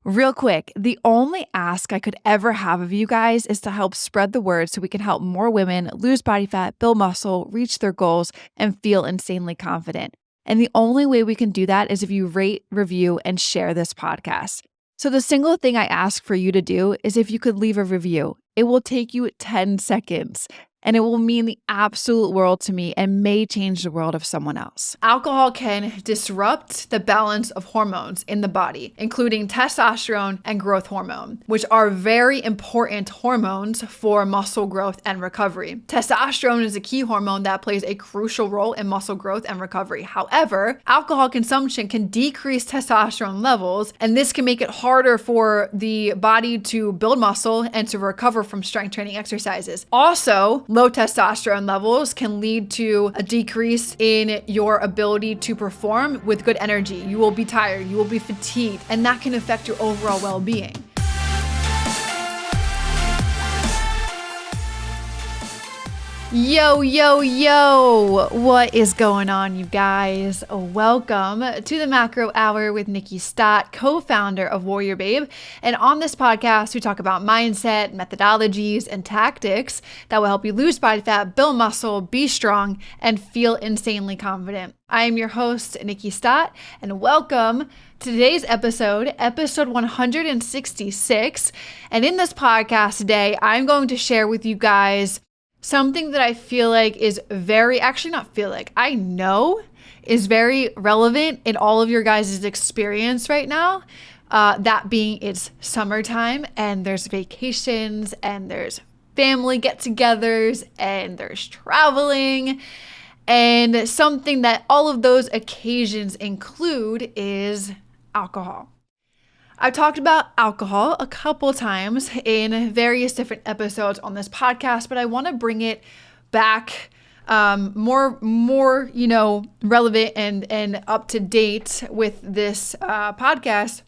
Real quick, the only ask I could ever have of you guys is to help spread the word so we can help more women lose body fat, build muscle, reach their goals, and feel insanely confident. And the only way we can do that is if you rate, review, and share this podcast. So the single thing I ask for you to do is if you could leave a review. It will take you 10 seconds. And it will mean the absolute world to me and may change the world of someone else. Alcohol can disrupt the balance of hormones in the body, including testosterone and growth hormone, which are very important hormones for muscle growth and recovery. Testosterone is a key hormone that plays a crucial role in muscle growth and recovery. However, alcohol consumption can decrease testosterone levels, and this can make it harder for the body to build muscle and to recover from strength training exercises. Also, low testosterone levels can lead to a decrease in your ability to perform with good energy. You will be tired, you will be fatigued, and that can affect your overall well-being. Yo, yo, yo, what is going on, you guys? Welcome to the Macro Hour with Nikki Stott, co-founder of WarriorBabe. And on this podcast, we talk about mindset, methodologies, and tactics that will help you lose body fat, build muscle, be strong, and feel insanely confident. I am your host, Nikki Stott, and welcome to today's episode 166. And in this podcast today, I'm going to share with you guys something that I feel like is I know is very relevant in all of your guys' experience right now. That being it's summertime and there's vacations and there's family get-togethers and there's traveling. And something that all of those occasions include is alcohol. I've talked about alcohol a couple times in various different episodes on this podcast, but I want to bring it back more relevant and up to date with this podcast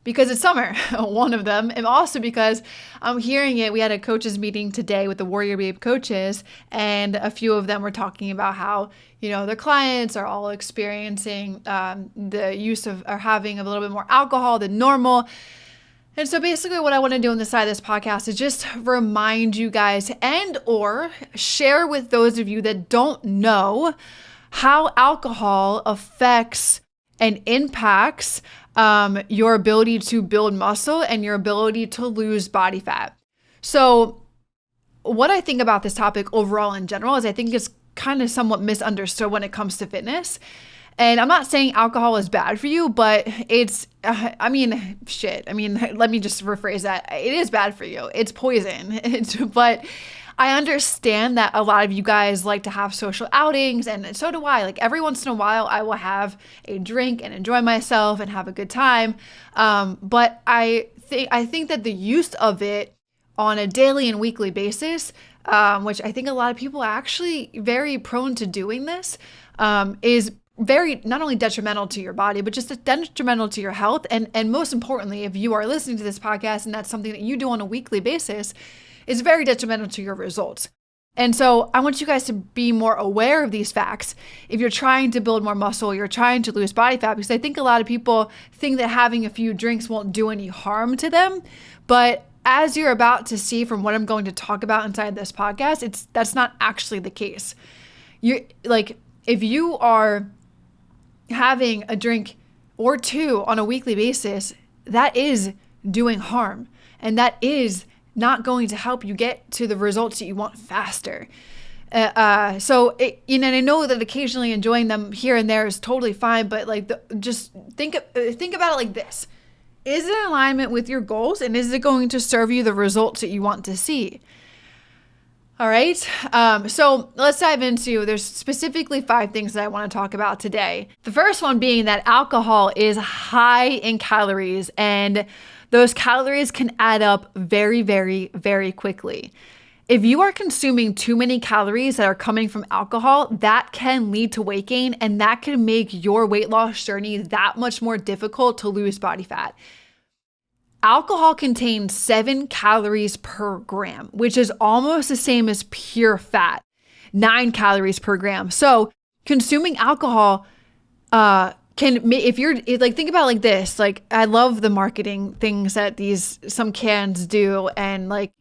because it's summer, one of them, and also because I'm hearing it. We had a coaches meeting today with the WarriorBabe coaches, and a few of them were talking about how, their clients are all experiencing the use of or having a little bit more alcohol than normal. And so basically what I want to do on the side of this podcast is just remind you guys and or share with those of you that don't know how alcohol affects and impacts your ability to build muscle and your ability to lose body fat. So what I think about this topic overall in general is I think it's kind of somewhat misunderstood when it comes to fitness. And I'm not saying alcohol is bad for you, but it's, let me just rephrase that. It is bad for you. It's poison. But I understand that a lot of you guys like to have social outings, and so do I. Like every once in a while, I will have a drink and enjoy myself and have a good time. But I think that the use of it on a daily and weekly basis, which I think a lot of people are actually very prone to doing this, is very not only detrimental to your body, but just detrimental to your health. And most importantly, if you are listening to this podcast and that's something that you do on a weekly basis, is very detrimental to your results. And so I want you guys to be more aware of these facts. If you're trying to build more muscle, you're trying to lose body fat, because I think a lot of people think that having a few drinks won't do any harm to them. But as you're about to see from what I'm going to talk about inside this podcast, that's not actually the case. If you are having a drink or two on a weekly basis, that is doing harm. And that is not going to help you get to the results that you want faster. And I know that occasionally enjoying them here and there is totally fine, but just think about it like this. Is it in alignment with your goals, and is it going to serve you the results that you want to see? All right. So let's dive into, there's specifically 5 things that I want to talk about today. The first one being that alcohol is high in calories, and those calories can add up very, very, very quickly. If you are consuming too many calories that are coming from alcohol, that can lead to weight gain, and that can make your weight loss journey that much more difficult to lose body fat. Alcohol contains 7 calories per gram, which is almost the same as pure fat, 9 calories per gram. So consuming alcohol if you're like, think about it like this, like I love the marketing things that some cans do, and like,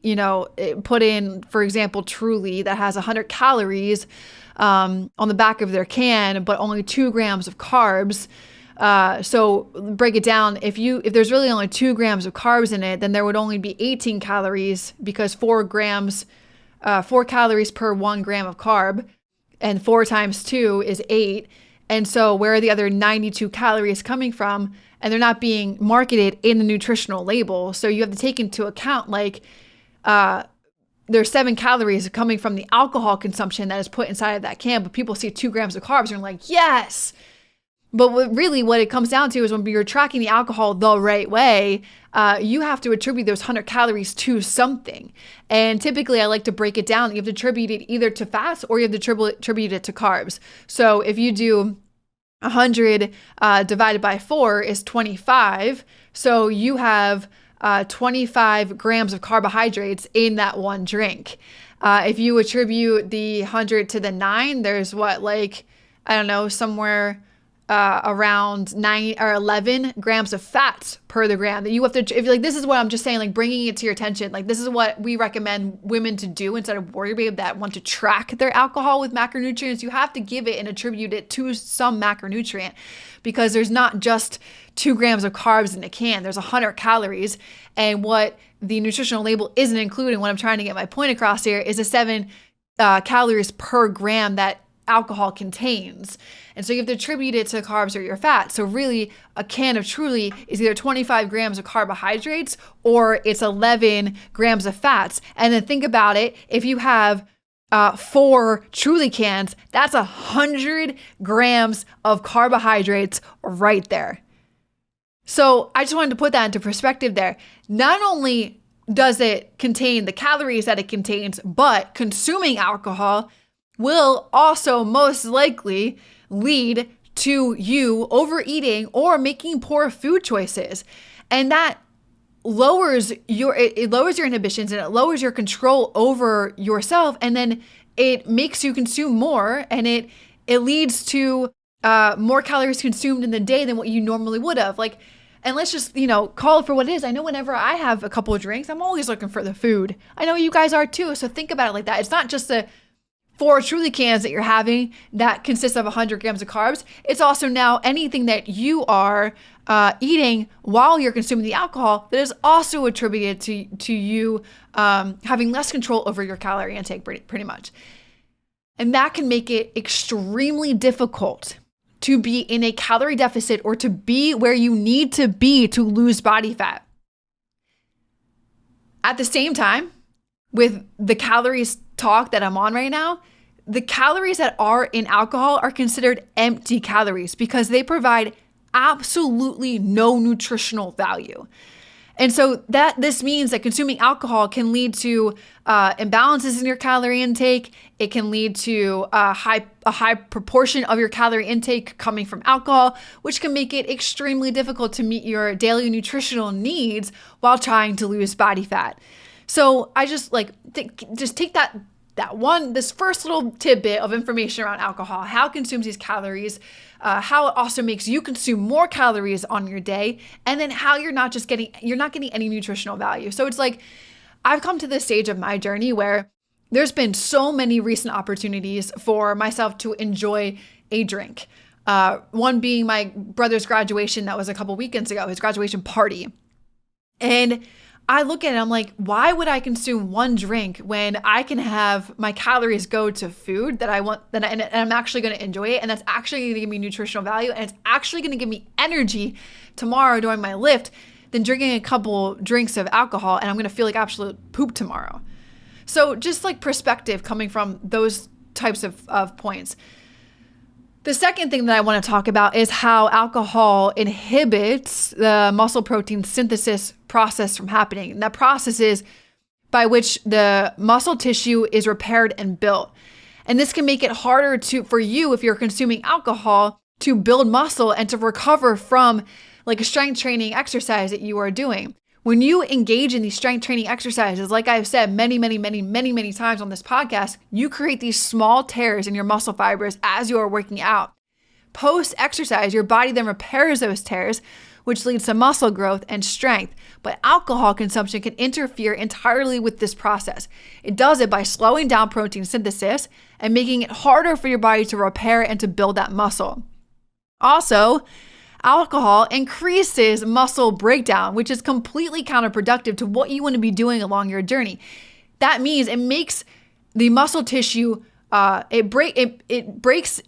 put in, for example, Truly that has 100 calories on the back of their can, but only 2 grams of carbs. So break it down. If there's really only 2 grams of carbs in it, then there would only be 18 calories, because 4 calories per 1 gram of carb, and 4 times 2 is 8. And so where are the other 92 calories coming from? And they're not being marketed in the nutritional label. So you have to take into account, like, there's 7 calories coming from the alcohol consumption that is put inside of that can, but people see 2 grams of carbs and are like, yes. But what it comes down to is, when you're tracking the alcohol the right way, you have to attribute those 100 calories to something. And typically I like to break it down. You have to attribute it either to fats, or you have to attribute it to carbs. So if you do 100 divided by 4 is 25. So you have 25 grams of carbohydrates in that one drink. If you attribute the 100 to the 9, there's somewhere around 9 or 11 grams of fats per the gram that you have to, this is what I'm just saying, like bringing it to your attention. Like, this is what we recommend women to do instead of WarriorBabe that want to track their alcohol with macronutrients. You have to give it and attribute it to some macronutrient, because there's not just 2 grams of carbs in a can. There's 100 calories. And what the nutritional label isn't including, what I'm trying to get my point across here, is the 7 calories per gram that alcohol contains. And so you have to attribute it to carbs or your fat. So really, a can of Truly is either 25 grams of carbohydrates or it's 11 grams of fats. And then think about it, if you have 4 Truly cans, that's 100 grams of carbohydrates right there. So I just wanted to put that into perspective there. Not only does it contain the calories that it contains, but consuming alcohol will also most likely lead to you overeating or making poor food choices. And that lowers your inhibitions, and it lowers your control over yourself. And then it makes you consume more, and it leads to more calories consumed in the day than what you normally would have. And let's just, call it for what it is. I know whenever I have a couple of drinks, I'm always looking for the food. I know you guys are too. So think about it like that. It's not just the 4 Truly cans that you're having that consists of 100 grams of carbs. It's also now anything that you are eating while you're consuming the alcohol that is also attributed to you having less control over your calorie intake, pretty much. And that can make it extremely difficult to be in a calorie deficit, or to be where you need to be to lose body fat. At the same time, with the calories talk that I'm on right now, the calories that are in alcohol are considered empty calories, because they provide absolutely no nutritional value. And so this means that consuming alcohol can lead to imbalances in your calorie intake. It can lead to a high proportion of your calorie intake coming from alcohol, which can make it extremely difficult to meet your daily nutritional needs while trying to lose body fat. So I just take this first little tidbit of information around alcohol, how it consumes these calories, how it also makes you consume more calories on your day, and then how you're not getting any nutritional value. So it's like, I've come to this stage of my journey where there's been so many recent opportunities for myself to enjoy a drink. One being my brother's graduation, that was a couple weekends ago, his graduation party. And I look at it, I'm like, why would I consume one drink when I can have my calories go to food that I want, and I'm actually going to enjoy it, and that's actually going to give me nutritional value, and it's actually going to give me energy tomorrow during my lift, than drinking a couple drinks of alcohol and I'm going to feel like absolute poop tomorrow. So just like perspective coming from those types of points. The second thing that I want to talk about is how alcohol inhibits the muscle protein synthesis process from happening. And that process is by which the muscle tissue is repaired and built. And this can make it harder for you, if you're consuming alcohol, to build muscle and to recover from like a strength training exercise that you are doing. When you engage in these strength training exercises, like I've said many times on this podcast, you create these small tears in your muscle fibers as you are working out. Post-exercise, your body then repairs those tears, which leads to muscle growth and strength. But alcohol consumption can interfere entirely with this process. It does it by slowing down protein synthesis and making it harder for your body to repair and to build that muscle. Also, alcohol increases muscle breakdown, which is completely counterproductive to what you want to be doing along your journey. That means it makes the muscle tissue, it breaks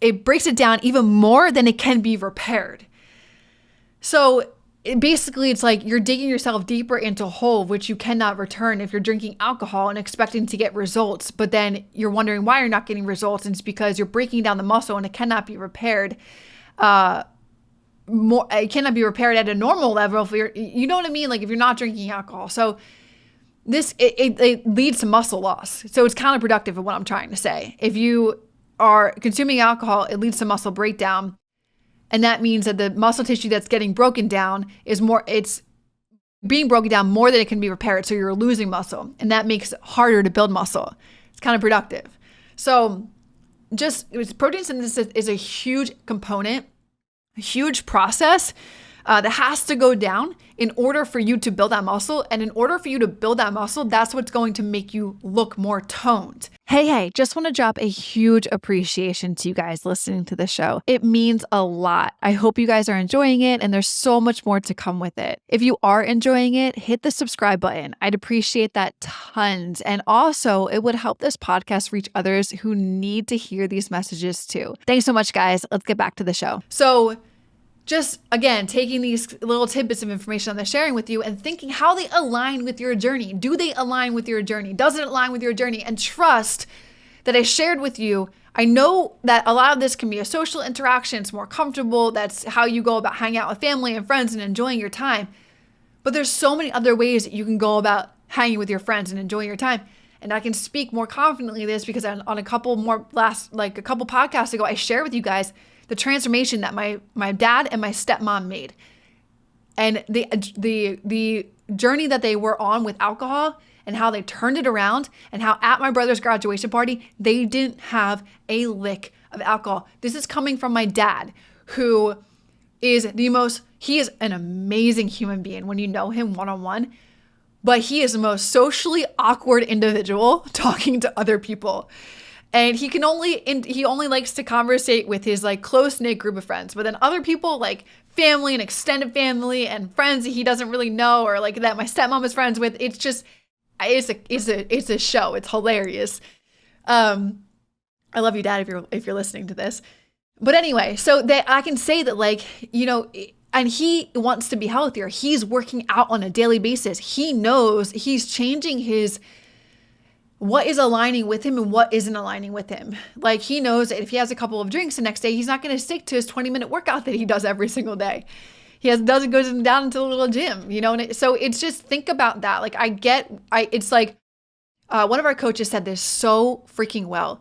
it down even more than it can be repaired. So it's like you're digging yourself deeper into a hole which you cannot return if you're drinking alcohol and expecting to get results, but then you're wondering why you're not getting results, and it's because you're breaking down the muscle and it cannot be repaired. It cannot be repaired at a normal level if you know what I mean? Like if you're not drinking alcohol. So it leads to muscle loss. So it's counterproductive of what I'm trying to say. If you are consuming alcohol, it leads to muscle breakdown. And that means that the muscle tissue that's getting broken down it's being broken down more than it can be repaired. So you're losing muscle, and that makes it harder to build muscle. It's counterproductive. So protein synthesis is a huge component, a huge process that has to go down in order for you to build that muscle. And in order for you to build that muscle, that's what's going to make you look more toned. Hey, just want to drop a huge appreciation to you guys listening to the show. It means a lot. I hope you guys are enjoying it, and there's so much more to come with it. If you are enjoying it, hit the subscribe button. I'd appreciate that tons. And also, it would help this podcast reach others who need to hear these messages too. Thanks so much, guys. Let's get back to the show. So just, again, taking these little tidbits of information that I'm sharing with you and thinking how they align with your journey. Do they align with your journey? Does it align with your journey? And trust that I shared with you. I know that a lot of this can be a social interaction. It's more comfortable. That's how you go about hanging out with family and friends and enjoying your time. But there's so many other ways that you can go about hanging with your friends and enjoying your time. And I can speak more confidently this because on a couple podcasts ago, I shared with you guys the transformation that my dad and my stepmom made, and the journey that they were on with alcohol, and how they turned it around, and how at my brother's graduation party they didn't have a lick of alcohol. This is coming from my dad, who is he is an amazing human being when you know him one-on-one, but he is the most socially awkward individual talking to other people. And he only likes to conversate with his like close-knit group of friends. But then other people, like family and extended family and friends that he doesn't really know, or like that my stepmom is friends with, it's a show. It's hilarious. I love you, Dad, if you're listening to this. But anyway, so that I can say that, like, you know, and he wants to be healthier. He's working out on a daily basis. He knows he's changing what is aligning with him and what isn't aligning with him. Like, he knows that if he has a couple of drinks the next day, he's not going to stick to his 20-minute workout that he does every single day. Goes down into a little gym, you know? And so it's just, think about that. Like, it's like, one of our coaches said this so freaking well,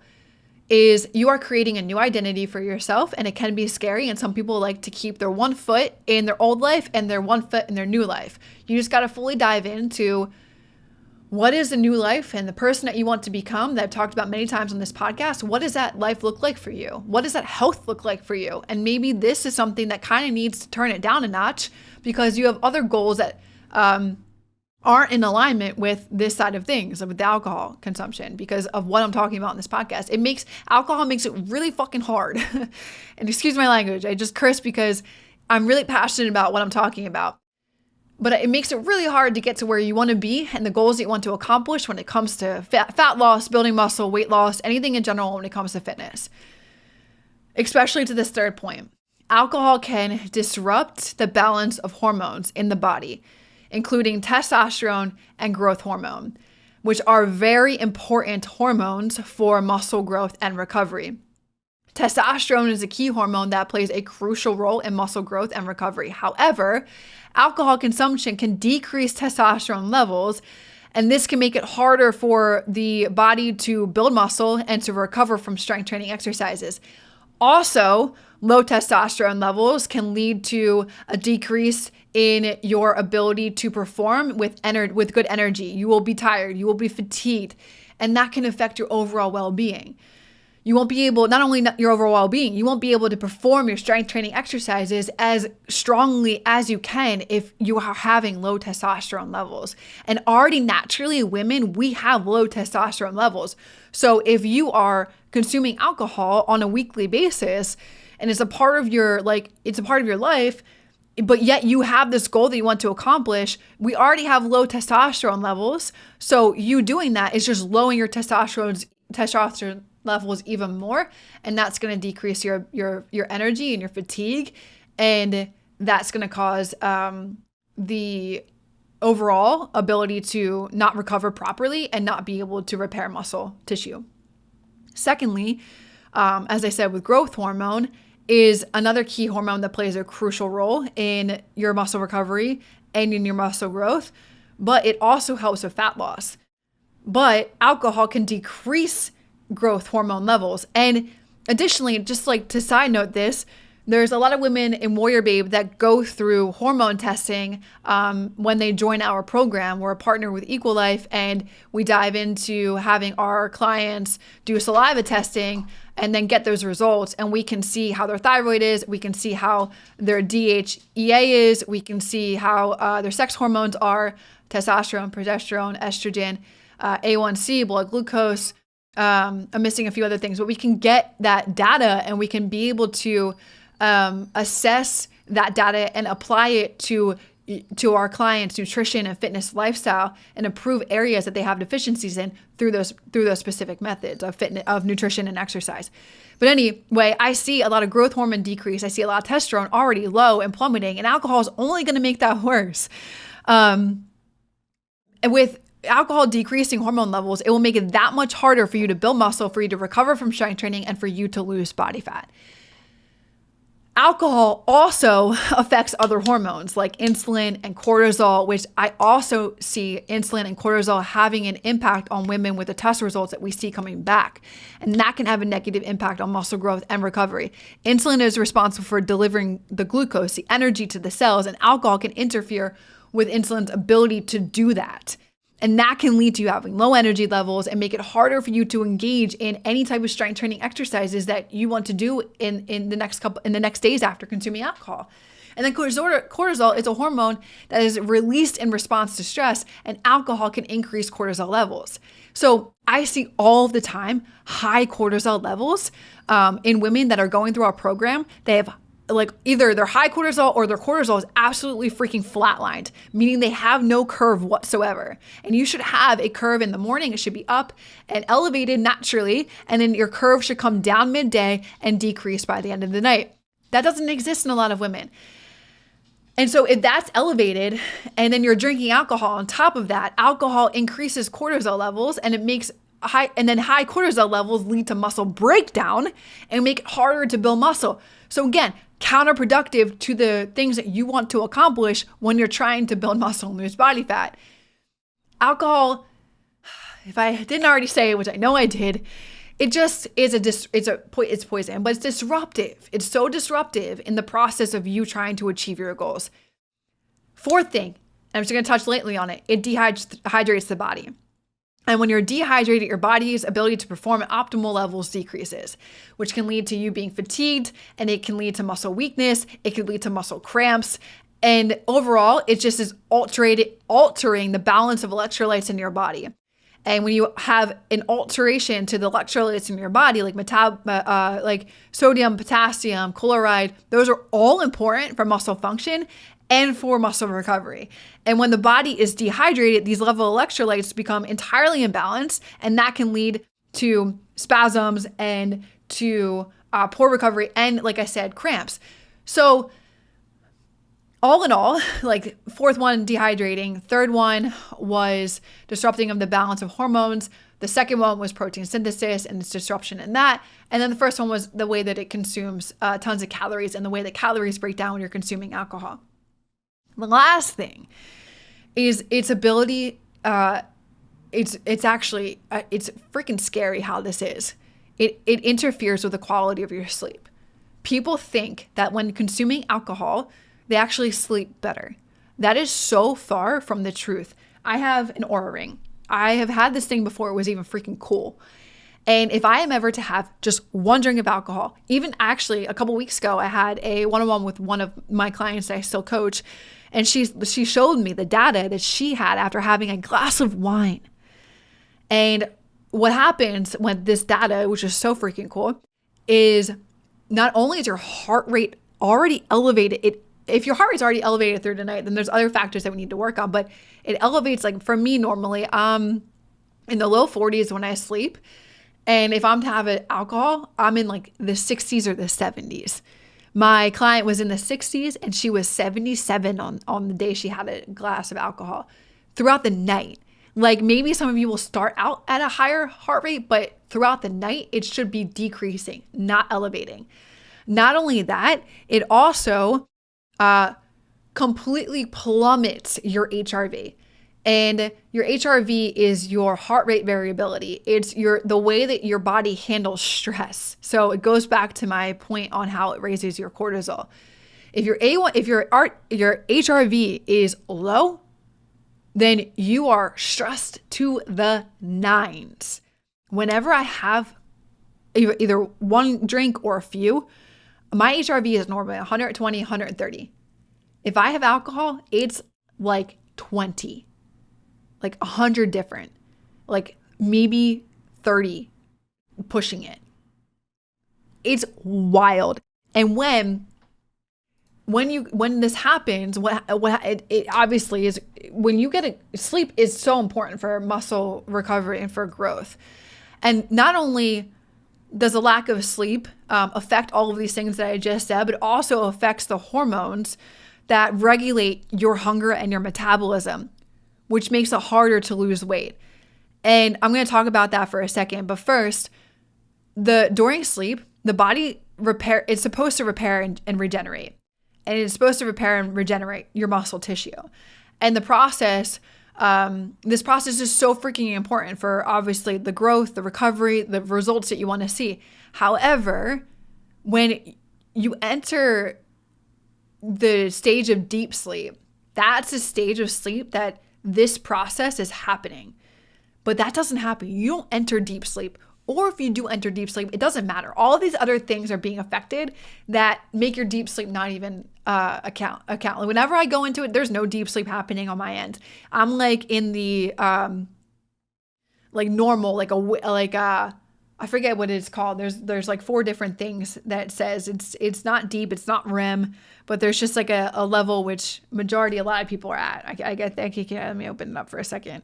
is you are creating a new identity for yourself, and it can be scary. And some people like to keep their one foot in their old life and their one foot in their new life. You just got to fully dive into what is the new life and the person that you want to become, that I've talked about many times on this podcast. What does that life look like for you? What does that health look like for you? And maybe this is something that kind of needs to turn it down a notch because you have other goals that aren't in alignment with this side of things, with the alcohol consumption, because of what I'm talking about in this podcast. Alcohol makes it really fucking hard. And excuse my language, I just curse because I'm really passionate about what I'm talking about. But it makes it really hard to get to where you want to be and the goals that you want to accomplish when it comes to fat loss, building muscle, weight loss, anything in general when it comes to fitness. Especially to this third point. Alcohol can disrupt the balance of hormones in the body, including testosterone and growth hormone, which are very important hormones for muscle growth and recovery. Testosterone is a key hormone that plays a crucial role in muscle growth and recovery. However, alcohol consumption can decrease testosterone levels, and this can make it harder for the body to build muscle and to recover from strength training exercises. Also, low testosterone levels can lead to a decrease in your ability to perform with good energy. You will be tired, you will be fatigued, and that can affect your overall well-being. You won't be able, not only your overall well-being, you won't be able to perform your strength training exercises as strongly as you can if you are having low testosterone levels. And already naturally, women, we have low testosterone levels. So if you are consuming alcohol on a weekly basis and it's a part of your life, but yet you have this goal that you want to accomplish, we already have low testosterone levels. So you doing that is just lowering your testosterone levels even more, and that's going to decrease your energy and your fatigue, and that's going to cause the overall ability to not recover properly and not be able to repair muscle tissue. Secondly, as I said, with growth hormone is another key hormone that plays a crucial role in your muscle recovery and in your muscle growth, but it also helps with fat loss. But alcohol can decrease growth hormone levels. And additionally, just like to side note this, there's a lot of women in WarriorBabe that go through hormone testing when they join our program. We're a partner with Equalife, and we dive into having our clients do saliva testing and then get those results. And we can see how their thyroid is. We can see how their DHEA is. We can see how their sex hormones are, testosterone, progesterone, estrogen, A1C, blood glucose. I'm missing a few other things, but we can get that data and we can be able to assess that data and apply it to our clients' nutrition and fitness lifestyle and improve areas that they have deficiencies in through those specific methods of nutrition and exercise. But anyway, I see a lot of growth hormone decrease. I see a lot of testosterone already low and plummeting, and alcohol is only going to make that worse. And with alcohol decreasing hormone levels, it will make it that much harder for you to build muscle, for you to recover from strength training, and for you to lose body fat. Alcohol also affects other hormones like insulin and cortisol, which I also see insulin and cortisol having an impact on women with the test results that we see coming back. And that can have a negative impact on muscle growth and recovery. Insulin is responsible for delivering the glucose, the energy to the cells, and alcohol can interfere with insulin's ability to do that. And that can lead to you having low energy levels and make it harder for you to engage in any type of strength training exercises that you want to do in the next days after consuming alcohol. And then cortisol is a hormone that is released in response to stress, and alcohol can increase cortisol levels. So I see all the time high cortisol levels in women that are going through our program. They have either their high cortisol or their cortisol is absolutely freaking flatlined, meaning they have no curve whatsoever. And you should have a curve in the morning. It should be up and elevated naturally. And then your curve should come down midday and decrease by the end of the night. That doesn't exist in a lot of women. And so if that's elevated and then you're drinking alcohol on top of that, alcohol increases cortisol levels, and it makes high cortisol levels lead to muscle breakdown and make it harder to build muscle. So again, counterproductive to the things that you want to accomplish when you're trying to build muscle and lose body fat. Alcohol, if I didn't already say it, which I know I did, it just is it's poison, but it's disruptive. It's so disruptive in the process of you trying to achieve your goals. Fourth thing, and I'm just going to touch lightly on it, it dehydrates the body. And when you're dehydrated, your body's ability to perform at optimal levels decreases, which can lead to you being fatigued, and it can lead to muscle weakness. It can lead to muscle cramps. And overall, it just is altering the balance of electrolytes in your body. And when you have an alteration to the electrolytes in your body, like sodium, potassium, chloride, those are all important for muscle function and for muscle recovery. And when the body is dehydrated, these level of electrolytes become entirely imbalanced, and that can lead to spasms and to poor recovery and, like I said, cramps. So all in all, like fourth one, dehydrating. Third one was disrupting of the balance of hormones. The second one was protein synthesis and its disruption in that. And then the first one was the way that it consumes tons of calories and the way that calories break down when you're consuming alcohol. The last thing is its ability. It's freaking scary how this is. It interferes with the quality of your sleep. People think that when consuming alcohol, they actually sleep better. That is so far from the truth. I have an Oura ring. I have had this thing before it was even freaking cool. And if I am ever to have just one drink of alcohol, even actually a couple weeks ago, I had a one-on-one with one of my clients that I still coach, and she showed me the data that she had after having a glass of wine. And what happens when this data, which is so freaking cool, is not only is your heart rate already elevated, if your heart rate's already elevated through the night, then there's other factors that we need to work on, but it elevates, like for me normally, in the low 40s when I sleep. And if I'm to have an alcohol, I'm in like the 60s or the 70s. My client was in the 60s and she was 77 on the day she had a glass of alcohol throughout the night. Like maybe some of you will start out at a higher heart rate, but throughout the night, it should be decreasing, not elevating. Not only that, it also completely plummets your HRV. And your HRV is your heart rate variability. It's the way that your body handles stress. So it goes back to my point on how it raises your cortisol. If your HRV is low, then you are stressed to the nines. Whenever I have either one drink or a few, my HRV is normally 120, 130. If I have alcohol, it's like 20. Like 100 different, like maybe 30 pushing it. It's wild. And when this happens, it obviously is, when you get sleep is so important for muscle recovery and for growth. And not only does a lack of sleep affect all of these things that I just said, but also affects the hormones that regulate your hunger and your metabolism, which makes it harder to lose weight. And I'm going to talk about that for a second. But first, during sleep, the body it's supposed to repair and regenerate. And it's supposed to repair and regenerate your muscle tissue. And this process is so freaking important for obviously the growth, the recovery, the results that you want to see. However, when you enter the stage of deep sleep, that's a stage of sleep that this process is happening. But that doesn't happen. You don't enter deep sleep. Or if you do enter deep sleep, it doesn't matter. All of these other things are being affected that make your deep sleep not even account. Whenever I go into it, there's no deep sleep happening on my end. I'm like in the like normal, I forget what it's called. There's like 4 different things that says it's not deep, it's not REM, but there's just like a level which a lot of people are at. I get that. Let me open it up for a second.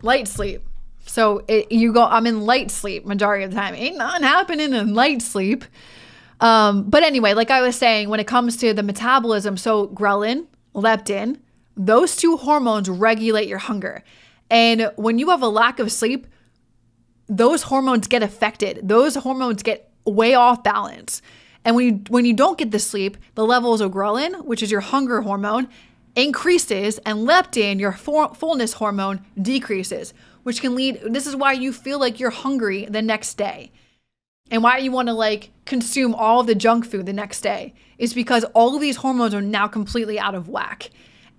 Light sleep. So I'm in light sleep majority of the time. Ain't nothing happening in light sleep. But anyway, like I was saying, when it comes to the metabolism, so ghrelin, leptin, those 2 hormones regulate your hunger. And when you have a lack of sleep, those hormones get affected. Those hormones get way off balance. And when you don't get the sleep, the levels of ghrelin, which is your hunger hormone, increases, and leptin, your fullness hormone, decreases, which can lead, this is why you feel like you're hungry the next day. And why you want to like consume all of the junk food the next day is because all of these hormones are now completely out of whack.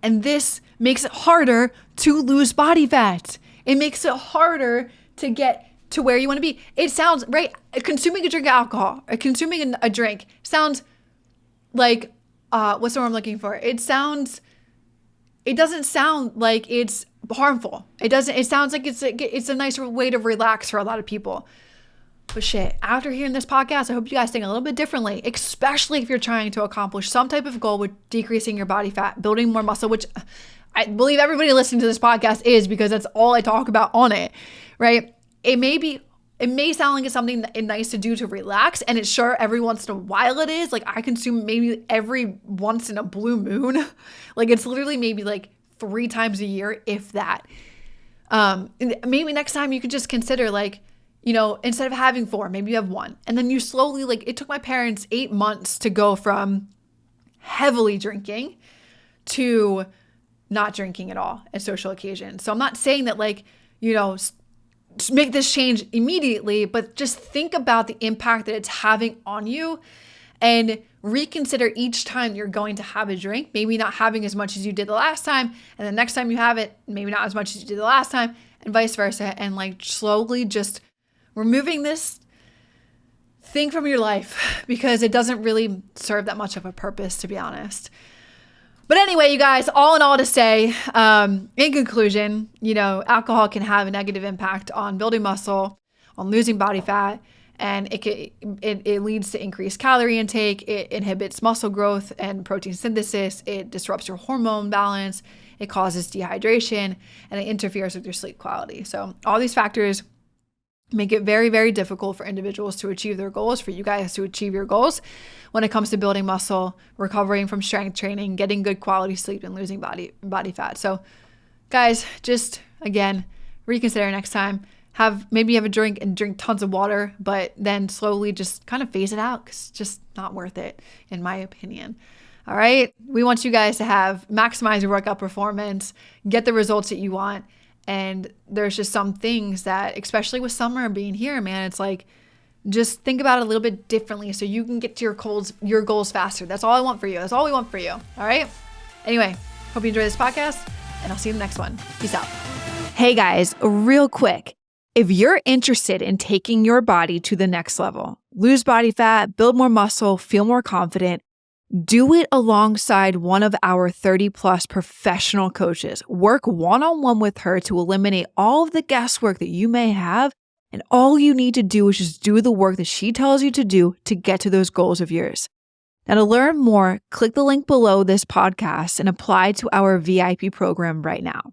And this makes it harder to lose body fat. It makes it harder to get to where you want to be. It sounds, right? Consuming a drink of alcohol, or consuming a drink sounds like, what's the word I'm looking for? It doesn't sound like it's harmful. It sounds like it's a nice way to relax for a lot of people. But shit, after hearing this podcast, I hope you guys think a little bit differently, especially if you're trying to accomplish some type of goal with decreasing your body fat, building more muscle, which I believe everybody listening to this podcast is, because that's all I talk about on it, right? It may sound like it's something nice to do to relax, and it's sure every once in a while it is. Like I consume maybe every once in a blue moon. Like it's literally maybe like 3 times a year, if that. Maybe next time you could just consider like, instead of having 4, maybe you have 1. And then you slowly, like it took my parents 8 months to go from heavily drinking to not drinking at all at social occasions. So I'm not saying that like, make this change immediately, but just think about the impact that it's having on you and reconsider each time you're going to have a drink, maybe not having as much as you did the last time, and the next time you have it, maybe not as much as you did the last time, and vice versa. And like slowly just removing this thing from your life because it doesn't really serve that much of a purpose, to be honest. But anyway, you guys, all in all to say, in conclusion, alcohol can have a negative impact on building muscle, on losing body fat, and it leads to increased calorie intake. It inhibits muscle growth and protein synthesis. It disrupts your hormone balance. It causes dehydration, and it interferes with your sleep quality. So all these factors make it very, very difficult for individuals to achieve their goals, for you guys to achieve your goals when it comes to building muscle, recovering from strength training, getting good quality sleep, and losing body fat. So guys, just again, reconsider next time. Maybe have a drink and drink tons of water, but then slowly just kind of phase it out because it's just not worth it, in my opinion. All right. We want you guys to maximize your workout performance, get the results that you want. And there's just some things that, especially with summer being here, man, it's like, just think about it a little bit differently so you can get to your goals faster. That's all I want for you. That's all we want for you. All right. Anyway, hope you enjoy this podcast, and I'll see you in the next one. Peace out. Hey guys, real quick. If you're interested in taking your body to the next level, lose body fat, build more muscle, feel more confident, do it alongside one of our 30+ professional coaches. Work one-on-one with her to eliminate all of the guesswork that you may have, and all you need to do is just do the work that she tells you to do to get to those goals of yours. Now, to learn more, click the link below this podcast and apply to our VIP program right now.